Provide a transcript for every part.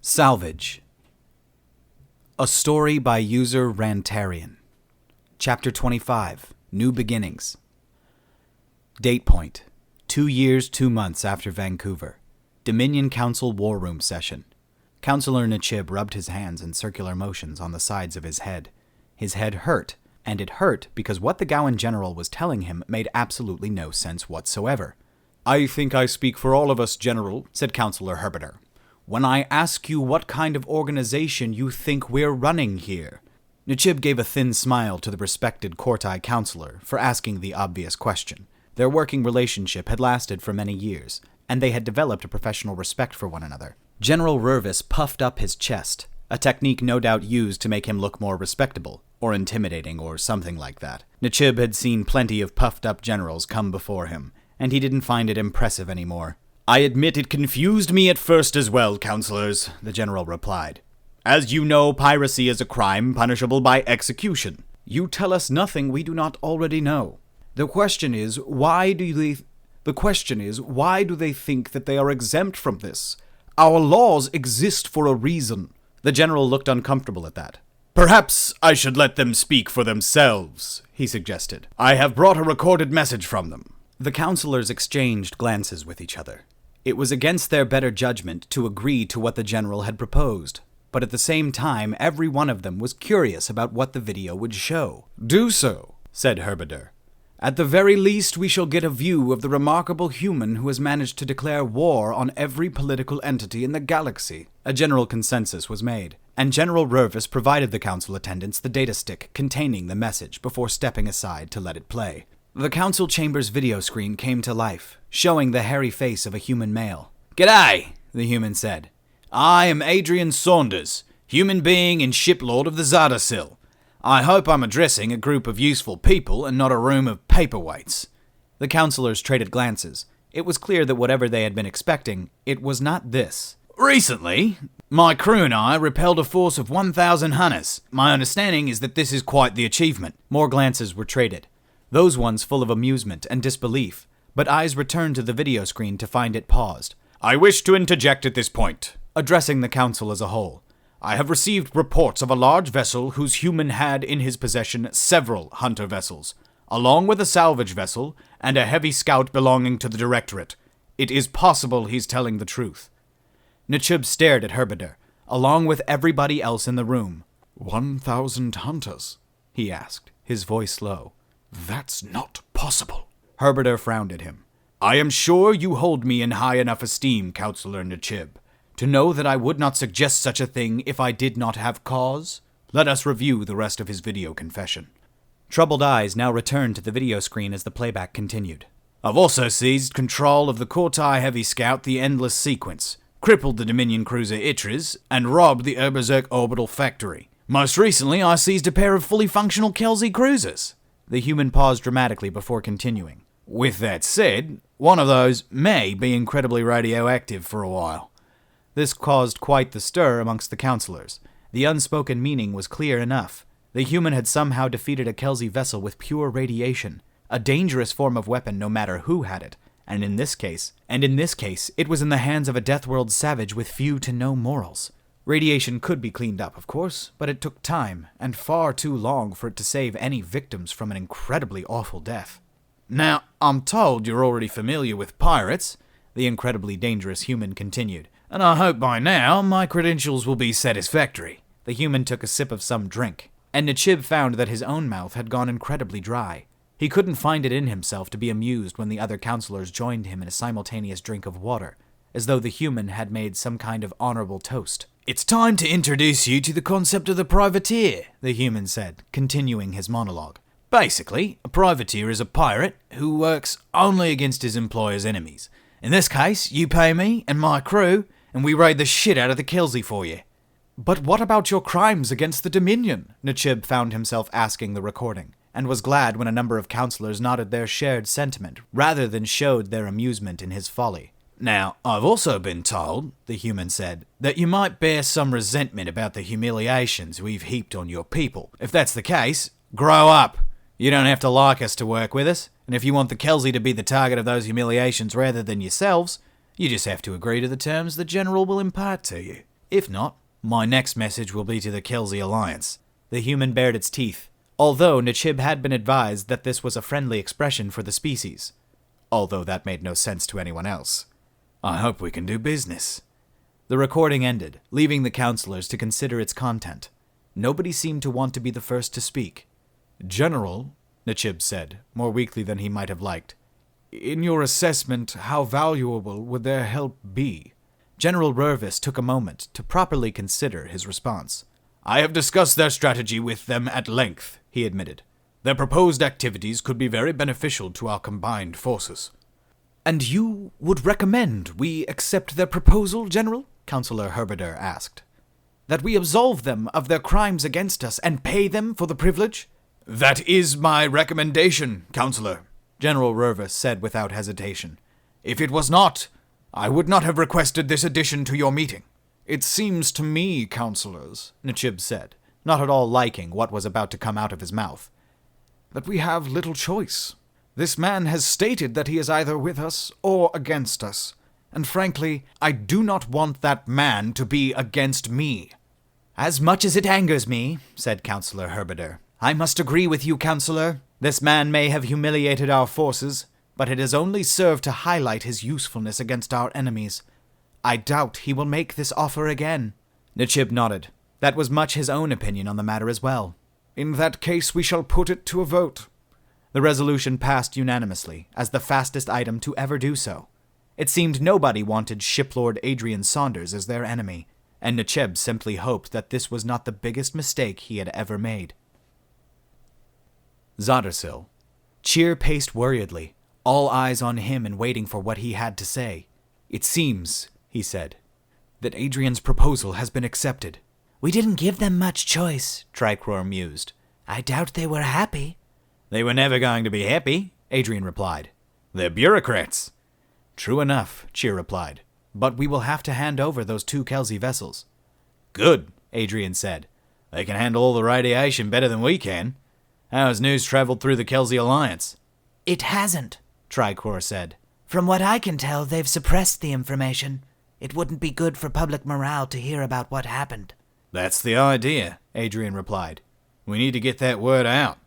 Salvage. A story by user Rantarian. Chapter 25. New Beginnings. Date point. 2 years, 2 months after Vancouver. Dominion Council War Room session. Councillor Nachib rubbed his hands in circular motions on the sides of his head. His head hurt, and it hurt because what the Gowan General was telling him made absolutely no sense whatsoever. "I think I speak for all of us, General," said Councillor Herberter, "when I ask you what kind of organization you think we're running here." Nachib gave a thin smile to the respected Courtai councillor for asking the obvious question. Their working relationship had lasted for many years, and they had developed a professional respect for one another. General Rurvis puffed up his chest, a technique no doubt used to make him look more respectable, or intimidating, or something like that. Nachib had seen plenty of puffed-up generals come before him, and he didn't find it impressive anymore. "I admit it confused me at first as well, councillors," the general replied. "As you know, piracy is a crime punishable by execution." "You tell us nothing we do not already know. The question is, why do they think that they are exempt from this? Our laws exist for a reason." The general looked uncomfortable at that. "Perhaps I should let them speak for themselves," he suggested. "I have brought a recorded message from them." The councillors exchanged glances with each other. It was against their better judgment to agree to what the general had proposed, but at the same time every one of them was curious about what the video would show. "Do so," said Herberter. "At the very least we shall get a view of the remarkable human who has managed to declare war on every political entity in the galaxy." A general consensus was made, and General Rurvis provided the council attendants the data stick containing the message before stepping aside to let it play. The council chamber's video screen came to life, showing the hairy face of a human male. "G'day," the human said. "I am Adrienne Saunders, human being and shiplord of the Zardasil. I hope I'm addressing a group of useful people and not a room of paperweights." The councillors traded glances. It was clear that whatever they had been expecting, it was not this. "Recently, my crew and I repelled a force of 1,000 hunters. My understanding is that this is quite the achievement." More glances were traded, those ones full of amusement and disbelief, but eyes returned to the video screen to find it paused. "I wish to interject at this point," addressing the council as a whole. "I have received reports of a large vessel whose human had in his possession several hunter vessels, along with a salvage vessel and a heavy scout belonging to the Directorate. It is possible he's telling the truth." Nachib stared at Herberter, along with everybody else in the room. 1,000 hunters?" he asked, his voice low. "That's not possible." Herberter frowned at him. "I am sure you hold me in high enough esteem, Councillor Nachib, to know that I would not suggest such a thing if I did not have cause. Let us review the rest of his video confession." Troubled eyes now returned to the video screen as the playback continued. "I've also seized control of the Courtai Heavy Scout the Endless Sequence, crippled the Dominion cruiser Itris, and robbed the Urberserk Orbital Factory. Most recently, I seized a pair of fully functional Kelsey cruisers." The human paused dramatically before continuing. "With that said, one of those may be incredibly radioactive for a while." This caused quite the stir amongst the councillors. The unspoken meaning was clear enough. The human had somehow defeated a Kelsey vessel with pure radiation, a dangerous form of weapon no matter who had it, and in this case, it was in the hands of a Deathworld savage with few to no morals. Radiation could be cleaned up, of course, but it took time, and far too long for it to save any victims from an incredibly awful death. "Now, I'm told you're already familiar with pirates," the incredibly dangerous human continued, "and I hope by now my credentials will be satisfactory." The human took a sip of some drink, and Nachib found that his own mouth had gone incredibly dry. He couldn't find it in himself to be amused when the other councillors joined him in a simultaneous drink of water, as though the human had made some kind of honorable toast. "It's time to introduce you to the concept of the privateer," the human said, continuing his monologue. "Basically, a privateer is a pirate who works only against his employer's enemies. In this case, you pay me and my crew, and we raid the shit out of the Kelsey for you." "But what about your crimes against the Dominion?" Nachib found himself asking the recording, and was glad when a number of councillors nodded their shared sentiment, rather than showed their amusement in his folly. "Now, I've also been told," the human said, "that you might bear some resentment about the humiliations we've heaped on your people. If that's the case, grow up. You don't have to like us to work with us, and if you want the Kelsey to be the target of those humiliations rather than yourselves, you just have to agree to the terms the General will impart to you. If not, my next message will be to the Kelzy Alliance. The human bared its teeth, although Nichib had been advised that this was a friendly expression for the species, although that made no sense to anyone else. I hope we can do business. The recording ended, leaving the counselors to consider its content. Nobody seemed to want to be the first to speak. General, Nichib said, more weakly than he might have liked, in your assessment, how valuable would their help be? General Rurvis took a moment to properly consider his response. I have discussed their strategy with them at length, he admitted. Their proposed activities could be very beneficial to our combined forces. And you would recommend we accept their proposal, General? Councillor Herberder asked. That we absolve them of their crimes against us and pay them for the privilege? That is my recommendation, Councillor, General Rurvis said without hesitation. If it was not, I would not have requested this addition to your meeting. It seems to me, councillors, Nichib said, not at all liking what was about to come out of his mouth, that we have little choice. This man has stated that he is either with us or against us, and frankly, I do not want that man to be against me. As much as it angers me, said Councillor Herberder, I must agree with you, Councillor. This man may have humiliated our forces, but it has only served to highlight his usefulness against our enemies. I doubt he will make this offer again. Nichib nodded. That was much his own opinion on the matter as well. In that case, we shall put it to a vote. The resolution passed unanimously, as the fastest item to ever do so. It seemed nobody wanted Shiplord Adrienne Saunders as their enemy, and Nichib simply hoped that this was not the biggest mistake he had ever made. Zoddersill. Cheer paced worriedly, all eyes on him and waiting for what he had to say. It seems, he said, that Adrienne's proposal has been accepted. We didn't give them much choice, Tricor mused. I doubt they were happy. They were never going to be happy, Adrienne replied. They're bureaucrats. True enough, Cheer replied, but we will have to hand over those 2 Kelzy vessels. Good, Adrienne said. They can handle all the radiation better than we can. How has news traveled through the Kelzy Alliance? It hasn't, Tricor said. From what I can tell, they've suppressed the information. It wouldn't be good for public morale to hear about what happened. That's the idea, Adrienne replied. We need to get that word out.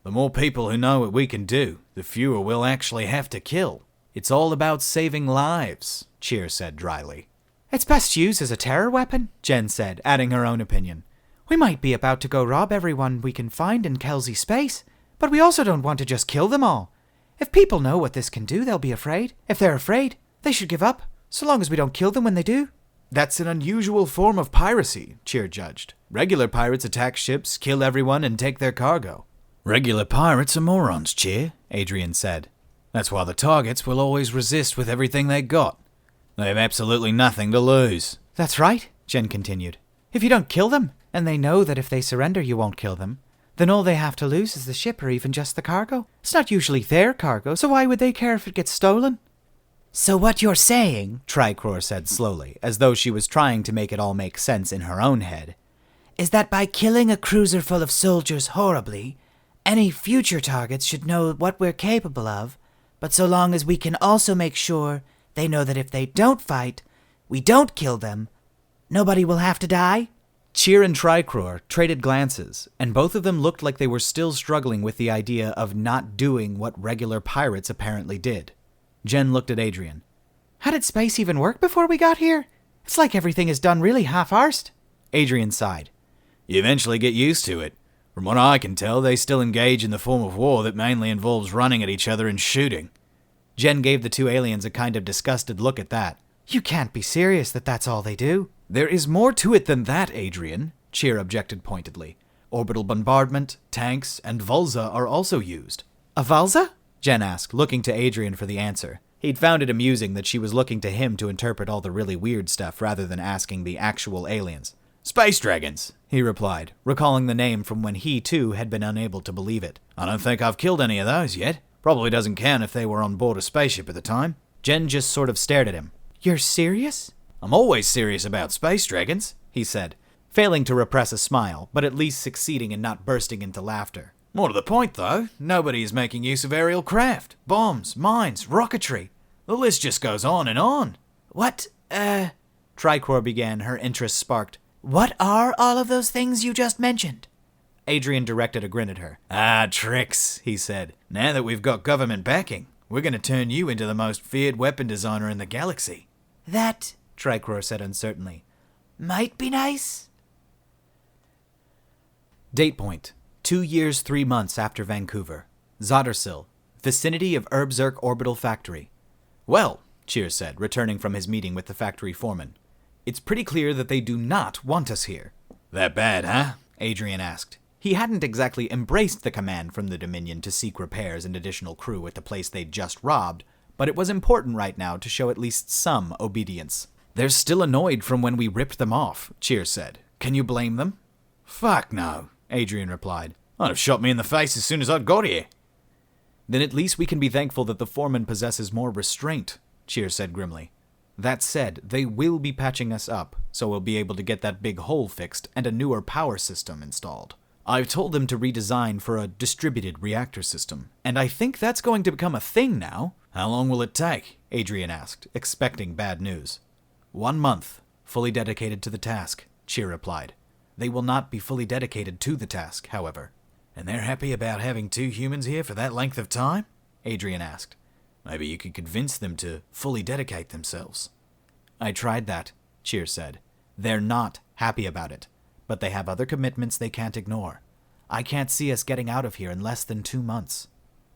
The more people who know what we can do, the fewer we'll actually have to kill. It's all about saving lives, Cheer said dryly. It's best used as a terror weapon, Jen said, adding her own opinion. We might be about to go rob everyone we can find in Kelzy space, but we also don't want to just kill them all. If people know what this can do, they'll be afraid. If they're afraid, they should give up, so long as we don't kill them when they do. That's an unusual form of piracy, Cheer judged. Regular pirates attack ships, kill everyone, and take their cargo. Regular pirates are morons, Cheer, Adrienne said. That's why the targets will always resist with everything they got. They have absolutely nothing to lose. That's right, Jen continued. If you don't kill them, and they know that if they surrender you won't kill them, then all they have to lose is the ship or even just the cargo. It's not usually their cargo, so why would they care if it gets stolen? So what you're saying, Tricor said slowly, as though she was trying to make it all make sense in her own head, is that by killing a cruiser full of soldiers horribly, any future targets should know what we're capable of, but so long as we can also make sure they know that if they don't fight, we don't kill them, nobody will have to die? Cheer and Tricor traded glances, and both of them looked like they were still struggling with the idea of not doing what regular pirates apparently did. Jen looked at Adrienne. How did space even work before we got here? It's like everything is done really half-arsed. Adrienne sighed. You eventually get used to it. From what I can tell, they still engage in the form of war that mainly involves running at each other and shooting. Jen gave the 2 aliens a kind of disgusted look at that. You can't be serious that that's all they do. There is more to it than that, Adrienne, Cheer objected pointedly. Orbital bombardment, tanks, and Vulza are also used. A Vulza? Jen asked, looking to Adrienne for the answer. He'd found it amusing that she was looking to him to interpret all the really weird stuff rather than asking the actual aliens. Space dragons, he replied, recalling the name from when he, too, had been unable to believe it. I don't think I've killed any of those yet. Probably doesn't count if they were on board a spaceship at the time. Jen just sort of stared at him. You're serious? I'm always serious about space dragons, he said, failing to repress a smile, but at least succeeding in not bursting into laughter. More to the point, though, nobody is making use of aerial craft, bombs, mines, rocketry. The list just goes on and on. What Tricor began, her interest sparked. What are all of those things you just mentioned? Adrienne directed a grin at her. Tricks, he said. Now that we've got government backing, we're going to turn you into the most feared weapon designer in the galaxy. That, Tricor said uncertainly, might be nice. Date point. 2 years, 3 months after Vancouver. Zottersil, vicinity of Erbzerk Orbital Factory. Well, Cheer said, returning from his meeting with the factory foreman. It's pretty clear that they do not want us here. That bad, huh? Adrienne asked. He hadn't exactly embraced the command from the Dominion to seek repairs and additional crew at the place they'd just robbed, but it was important right now to show at least some obedience. They're still annoyed from when we ripped them off, Cheer said. Can you blame them? Fuck no, Adrienne replied. I'd have shot me in the face as soon as I'd got here. Then at least we can be thankful that the foreman possesses more restraint, Cheer said grimly. That said, they will be patching us up, so we'll be able to get that big hole fixed and a newer power system installed. I've told them to redesign for a distributed reactor system, and I think that's going to become a thing now. How long will it take? Adrienne asked, expecting bad news. 1 month, fully dedicated to the task, Cheer replied. They will not be fully dedicated to the task, however. And they're happy about having 2 humans here for that length of time? Adrienne asked. Maybe you could convince them to fully dedicate themselves. I tried that, Cheer said. They're not happy about it, but they have other commitments they can't ignore. I can't see us getting out of here in less than 2 months.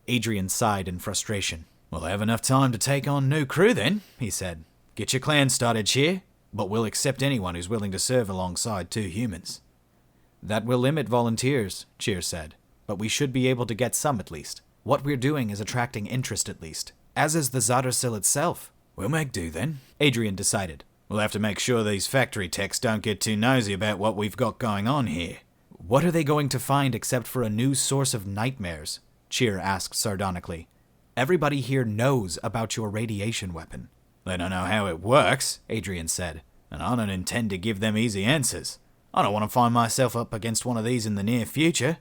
Adrienne sighed in frustration. We'll have enough time to take on new crew then, he said. Get your clan started, Cheer, but we'll accept anyone who's willing to serve alongside 2 humans. That will limit volunteers, Cheer said, but we should be able to get some at least. What we're doing is attracting interest at least, as is the Zottersil itself. We'll make do then, Adrienne decided. We'll have to make sure these factory techs don't get too nosy about what we've got going on here. What are they going to find except for a new source of nightmares? Cheer asked sardonically. Everybody here knows about your radiation weapon. They don't know how it works, Adrienne said, and I don't intend to give them easy answers. I don't want to find myself up against one of these in the near future.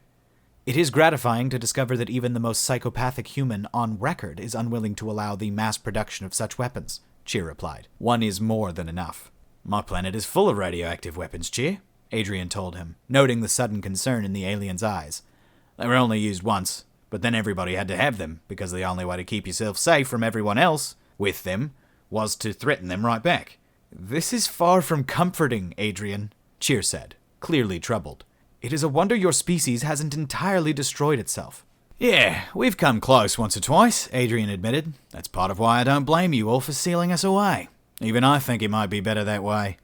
It is gratifying to discover that even the most psychopathic human on record is unwilling to allow the mass production of such weapons, Cheer replied. One is more than enough. My planet is full of radioactive weapons, Cheer, Adrienne told him, noting the sudden concern in the alien's eyes. They were only used once, but then everybody had to have them, because the only way to keep yourself safe from everyone else, with them, was to threaten them right back. This is far from comforting, Adrienne, Cheer said, clearly troubled. It is a wonder your species hasn't entirely destroyed itself. Yeah, we've come close once or twice, Adrienne admitted. That's part of why I don't blame you all for sealing us away. Even I think it might be better that way.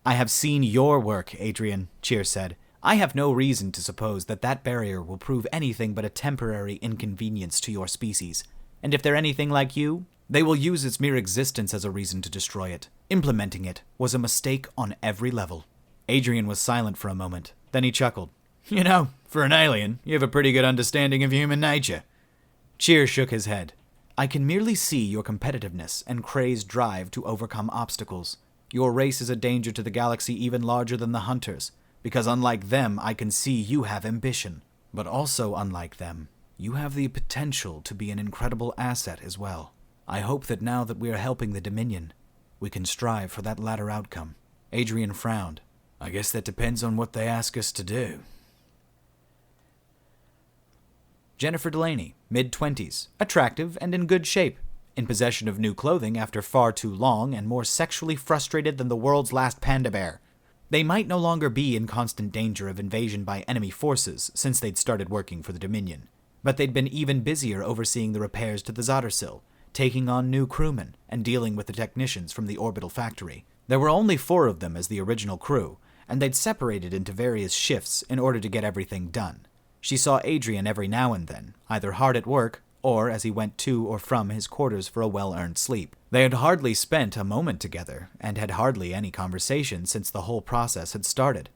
I have seen your work, Adrienne, Cheer said. I have no reason to suppose that that barrier will prove anything but a temporary inconvenience to your species. And if they're anything like you, they will use its mere existence as a reason to destroy it. Implementing it was a mistake on every level. Adrienne was silent for a moment. Then he chuckled. You know, for an alien, you have a pretty good understanding of human nature. Cheer shook his head. I can merely see your competitiveness and crazed drive to overcome obstacles. Your race is a danger to the galaxy even larger than the Hunters, because unlike them, I can see you have ambition. But also unlike them, you have the potential to be an incredible asset as well. I hope that now that we are helping the Dominion, we can strive for that latter outcome. Adrienne frowned. I guess that depends on what they ask us to do. Jennifer Delaney, mid-20s, attractive and in good shape, in possession of new clothing after far too long and more sexually frustrated than the world's last panda bear. They might no longer be in constant danger of invasion by enemy forces since they'd started working for the Dominion, but they'd been even busier overseeing the repairs to the Zottersil, taking on new crewmen, and dealing with the technicians from the orbital factory. There were only 4 of them as the original crew, and they'd separated into various shifts in order to get everything done. She saw Adrienne every now and then, either hard at work, or as he went to or from his quarters for a well-earned sleep. They had hardly spent a moment together, and had hardly any conversation since the whole process had started.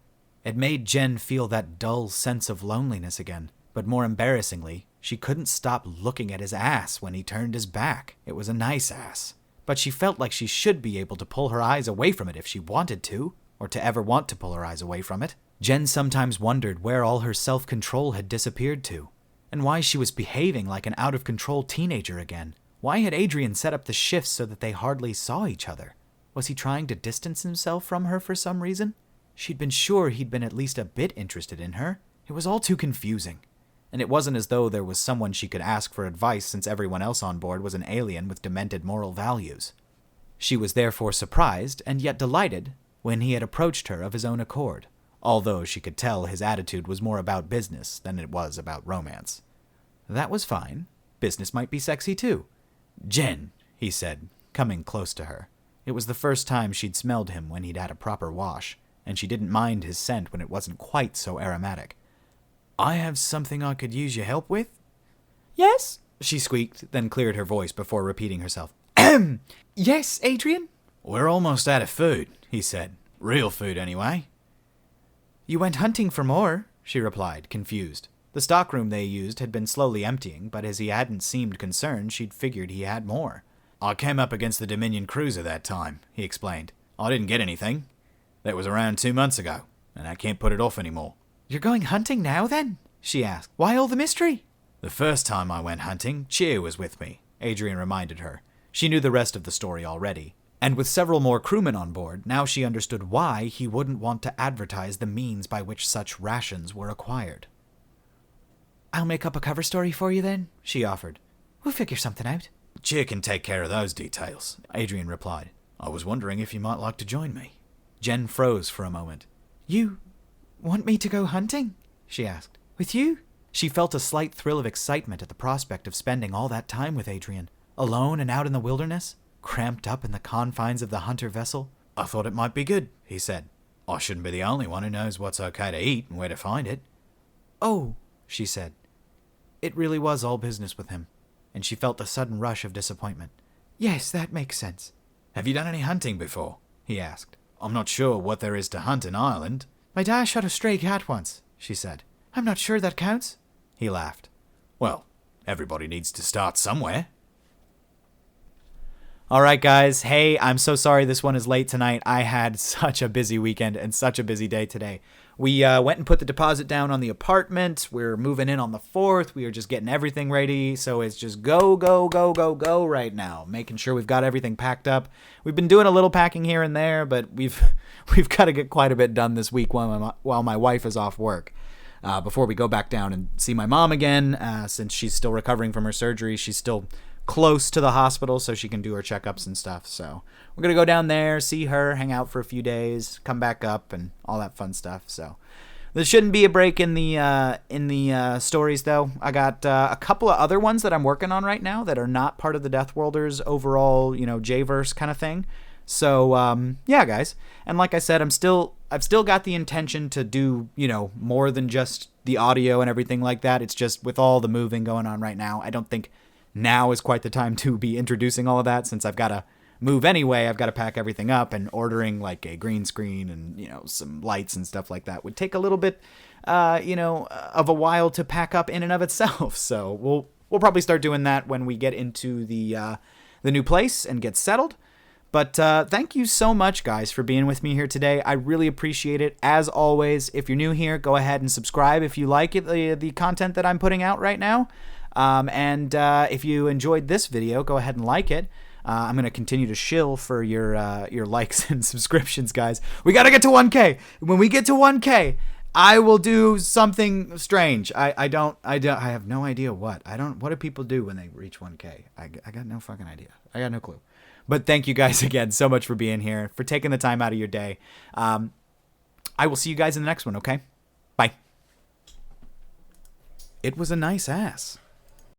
It made Jen feel that dull sense of loneliness again, but more embarrassingly, she couldn't stop looking at his ass when he turned his back. It was a nice ass, but she felt like she should be able to pull her eyes away from it if she wanted to, or to ever want to pull her eyes away from it. Jen sometimes wondered where all her self-control had disappeared to, and why she was behaving like an out-of-control teenager again. Why had Adrienne set up the shifts so that they hardly saw each other? Was he trying to distance himself from her for some reason? She'd been sure he'd been at least a bit interested in her. It was all too confusing. And it wasn't as though there was someone she could ask for advice since everyone else on board was an alien with demented moral values. She was therefore surprised and yet delighted when he had approached her of his own accord, although she could tell his attitude was more about business than it was about romance. That was fine. Business might be sexy too. "Jen," he said, coming close to her. It was the first time she'd smelled him when he'd had a proper wash, and she didn't mind his scent when it wasn't quite so aromatic. "I have something I could use your help with?" "Yes," she squeaked, then cleared her voice before repeating herself. "Yes, Adrienne?" "We're almost out of food," he said. "Real food, anyway." "You went hunting for more," she replied, confused. The stockroom they used had been slowly emptying, but as he hadn't seemed concerned, she'd figured he had more. "I came up against the Dominion cruiser that time," he explained. "I didn't get anything. That was around 2 months ago, and I can't put it off anymore." "You're going hunting now, then?" she asked. "Why all the mystery?" "The first time I went hunting, Cheer was with me," Adrienne reminded her. She knew the rest of the story already. And with several more crewmen on board, now she understood why he wouldn't want to advertise the means by which such rations were acquired. "I'll make up a cover story for you then," she offered. "We'll figure something out." "Cheer can take care of those details," Adrienne replied. "I was wondering if you might like to join me." Jen froze for a moment. "You want me to go hunting?" she asked. "With you?" She felt a slight thrill of excitement at the prospect of spending all that time with Adrienne, alone and out in the wilderness, cramped up in the confines of the hunter vessel. "I thought it might be good," he said. "I shouldn't be the only one who knows what's okay to eat and where to find it." "Oh," she said. It really was all business with him, and she felt a sudden rush of disappointment. "Yes, that makes sense." "Have you done any hunting before?" he asked. "I'm not sure what there is to hunt in Ireland." "My dad shot a stray cat once," she said. "I'm not sure that counts." He laughed. "Well, everybody needs to start somewhere." All right, guys. Hey, I'm so sorry this one is late tonight. I had such a busy weekend and such a busy day today. We went and put the deposit down on the apartment. We're moving in on the 4th. We are just getting everything ready. So it's just go, go, go, go, go right now. Making sure we've got everything packed up. We've been doing a little packing here and there, but we've got to get quite a bit done this week while my wife is off work. Before we go back down and see my mom again, since she's still recovering from her surgery. She's still close to the hospital so she can do her checkups and stuff. So we're going to go down there, see her, hang out for a few days, come back up and all that fun stuff. So there shouldn't be a break in the stories though. I got a couple of other ones that I'm working on right now that are not part of the Deathworlders overall, J-verse kind of thing. So yeah, guys. And like I said, I've still got the intention to do, more than just the audio and everything like that. It's just with all the moving going on right now, I don't think now is quite the time to be introducing all of that, since I've got to move anyway. I've got to pack everything up, and ordering like a green screen and, some lights and stuff like that would take a little bit, of a while to pack up in and of itself. So we'll probably start doing that when we get into the new place and get settled. But thank you so much, guys, for being with me here today. I really appreciate it. As always, if you're new here, go ahead and subscribe if you like it, the content that I'm putting out right now. And if you enjoyed this video, go ahead and like it. I'm going to continue to shill for your likes and subscriptions, guys. We got to get to 1K. When we get to 1K, I will do something strange. I have no idea what. What do people do when they reach 1K? I got no fucking idea. I got no clue. But thank you guys again so much for being here, for taking the time out of your day. I will see you guys in the next one, okay? Bye. It was a nice ass.